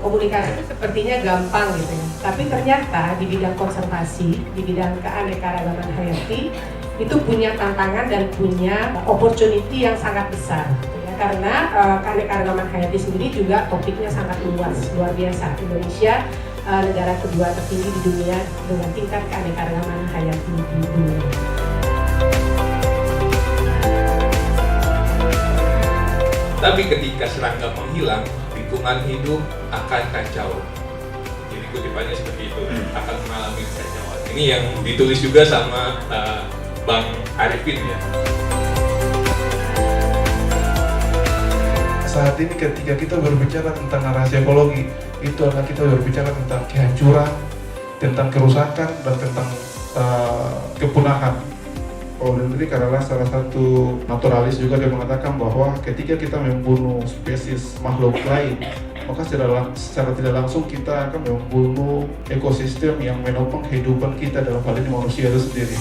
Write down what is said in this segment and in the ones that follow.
komunikasi itu sepertinya gampang gitu ya. Tapi ternyata di bidang konservasi, di bidang keanekaragaman hayati itu punya tantangan dan punya opportunity yang sangat besar. Gitu ya. Karena keanekaragaman hayati sendiri juga topiknya sangat luas, luar biasa. Indonesia negara kedua tertinggi di dunia dengan tingkat keanekaragaman hayati di dunia. Tapi ketika serangga menghilang, lingkungan hidup akan kacau. Jadi kutipannya seperti itu, akan mengalami kekacauan. Ini yang ditulis juga sama Bang Arifin ya. Saat ini ketika kita berbicara tentang narasi ekologi, itu adalah kita berbicara tentang kehancuran, tentang kerusakan, dan tentang kepunahan. Paul Ehrlich adalah salah satu naturalis juga, dia mengatakan bahwa ketika kita membunuh spesies makhluk lain, maka secara tidak langsung kita akan membunuh ekosistem yang menopang kehidupan kita, dalam hal ini manusia itu sendiri.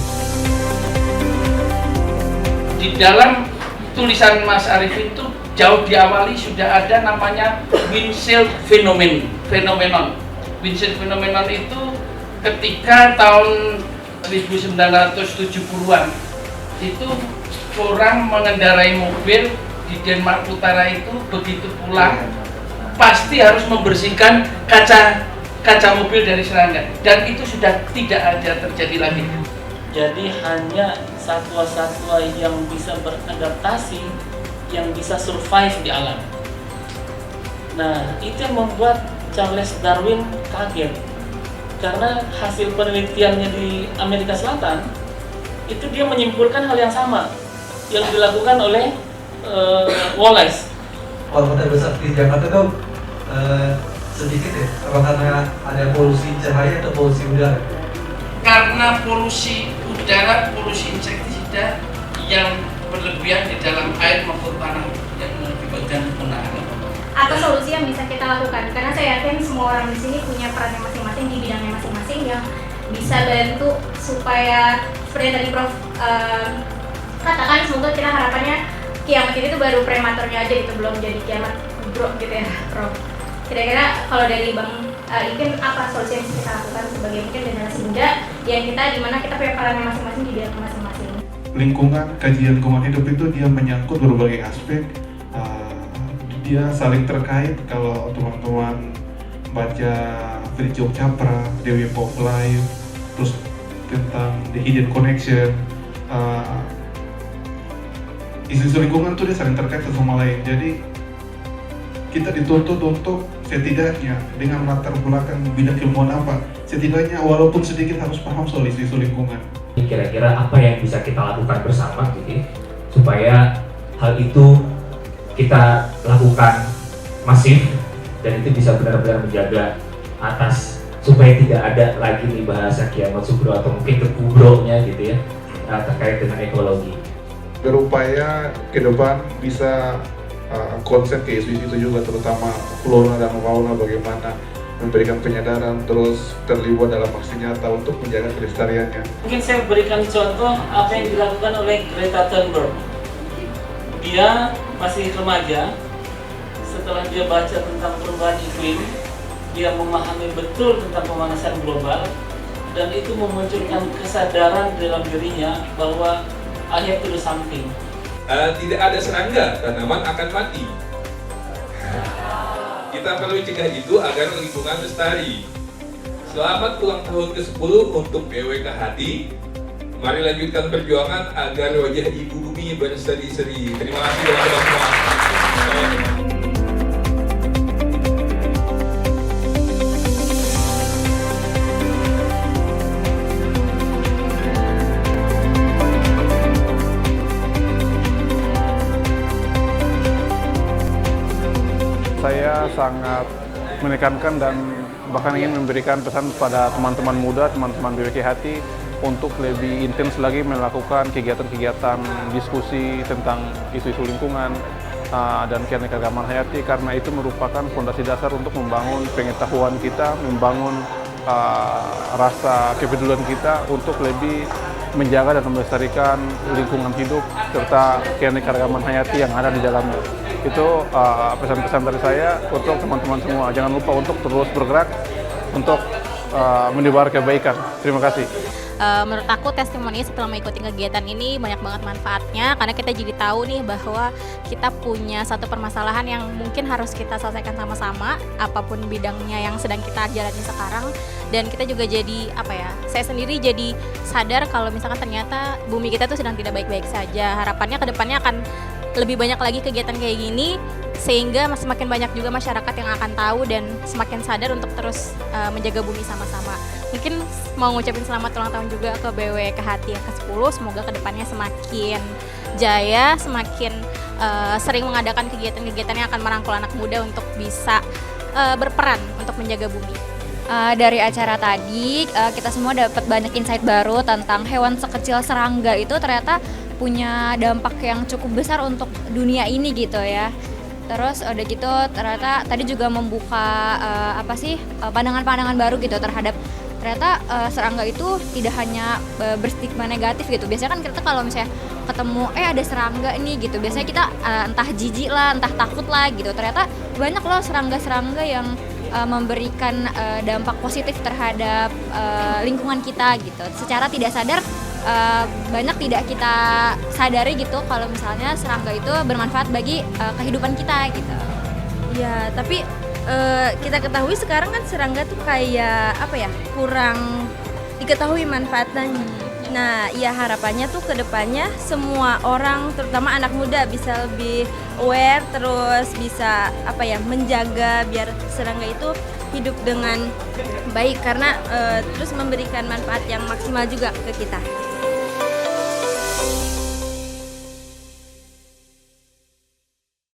Di dalam tulisan Mas Arifin itu jauh diawali sudah ada namanya windshield phenomenon. Windshield phenomenon itu ketika tahun 1970-an itu orang mengendarai mobil di Denmark Utara itu begitu pulang pasti harus membersihkan kaca mobil dari serangga, dan itu sudah tidak ada terjadi lagi. Jadi hanya satwa-satwa yang bisa beradaptasi, yang bisa survive di alam. Nah, itu yang membuat Charles Darwin kaget, karena hasil penelitiannya di Amerika Selatan itu dia menyimpulkan hal yang sama yang dilakukan oleh Wallace. Kalau kota besar di Jakarta itu sedikit ya, karena ada polusi cahaya atau polusi udara. Karena polusi udara, polusi insektisida yang berlebihan di dalam air maupun tanah yang mengakibatkan kepunahan. Atau solusi yang bisa kita lakukan, karena saya yakin semua orang di sini punya perannya masing-masing di bidangnya masing-masing yang bisa bantu supaya seperti tadi Prof katakan, semoga kita harapannya kiamat ini tuh baru prematurnya aja gitu, belum jadi kiamat bro gitu ya Prof. Kira-kira kalau dari Bang Arifin apa solusi yang bisa kita lakukan sebagai mungkin generasi muda yang kita dimana kita punya perannya masing-masing di bidang masing-masing? Lingkungan, kajian lingkungan hidup itu dia menyangkut berbagai aspek, dia saling terkait. Kalau teman-teman baca Fritjof Capra, The Web of Life, terus tentang The Hidden Connection, isu-isu lingkungan tuh dia saling terkait satu sama lain. Jadi kita dituntut untuk setidaknya dengan latar belakang bidang ilmuwan apa, setidaknya walaupun sedikit harus paham soal isu-isu lingkungan. Kira-kira apa yang bisa kita lakukan bersama gitu, supaya hal itu kita lakukan masif dan itu bisa benar-benar menjaga atas, supaya tidak ada lagi nih bahasa kiamat subro atau mungkin kekubronya gitu ya, terkait dengan ekologi. Berupaya ke depan bisa konsen ke isu itu juga, terutama flora dan fauna, bagaimana memberikan penyadaran, terus terlibat dalam aksi nyata untuk menjaga kelestariannya. Mungkin saya berikan contoh apa yang dilakukan oleh Greta Thunberg. Dia masih remaja, setelah dia baca tentang perubahan iklim, dia memahami betul tentang pemanasan global, dan itu memunculkan kesadaran dalam dirinya bahwa I have to do something. Tidak ada serangga, tanaman akan mati. Kita perlu cegah itu agar lingkungan lestari. Selamat ulang tahun ke-10 untuk BWK Hati. Mari lanjutkan perjuangan agar wajah ibu bumi berseri-seri. Terima kasih teman-teman semua. Saya sangat menekankan dan bahkan ingin memberikan pesan pada teman-teman muda, teman-teman BWK Hati untuk lebih intens lagi melakukan kegiatan-kegiatan diskusi tentang isu-isu lingkungan dan keanekaragaman hayati, karena itu merupakan fondasi dasar untuk membangun pengetahuan kita, membangun rasa kepedulian kita untuk lebih menjaga dan melestarikan lingkungan hidup serta keanekaragaman hayati yang ada di dalamnya. Itu pesan-pesan dari saya untuk teman-teman semua. Jangan lupa untuk terus bergerak untuk menyebar kebaikan. Terima kasih. Menurut aku testimoni setelah mengikuti kegiatan ini banyak banget manfaatnya, karena kita jadi tahu nih bahwa kita punya satu permasalahan yang mungkin harus kita selesaikan sama-sama, apapun bidangnya yang sedang kita jalani sekarang. Dan kita juga jadi saya sendiri jadi sadar kalau misalkan ternyata bumi kita tuh sedang tidak baik-baik saja. Harapannya kedepannya akan lebih banyak lagi kegiatan kayak gini, sehingga semakin banyak juga masyarakat yang akan tahu dan semakin sadar untuk terus menjaga bumi sama-sama. Mungkin mau ngucapin selamat ulang tahun juga ke BWKHT yang ke-10, semoga kedepannya semakin jaya, semakin sering mengadakan kegiatan-kegiatan yang akan merangkul anak muda untuk bisa berperan untuk menjaga bumi. Dari acara tadi kita semua dapat banyak insight baru tentang hewan sekecil serangga itu ternyata punya dampak yang cukup besar untuk dunia ini gitu ya. Terus udah gitu ternyata tadi juga membuka pandangan-pandangan baru gitu terhadap ternyata serangga itu tidak hanya berstigma negatif gitu. Biasanya kan kita kalau misalnya ketemu ada serangga nih gitu, biasanya kita entah jijik lah, entah takut lah gitu. Ternyata banyak loh serangga-serangga yang memberikan dampak positif terhadap lingkungan kita gitu. Secara tidak sadar banyak tidak kita sadari gitu kalau misalnya serangga itu bermanfaat bagi kehidupan kita gitu. Ya, tapi kita ketahui sekarang kan serangga tuh kayak kurang diketahui manfaatnya. Nah, ya harapannya tuh kedepannya semua orang, terutama anak muda bisa lebih aware, terus bisa menjaga biar serangga itu hidup dengan baik karena terus memberikan manfaat yang maksimal juga ke kita.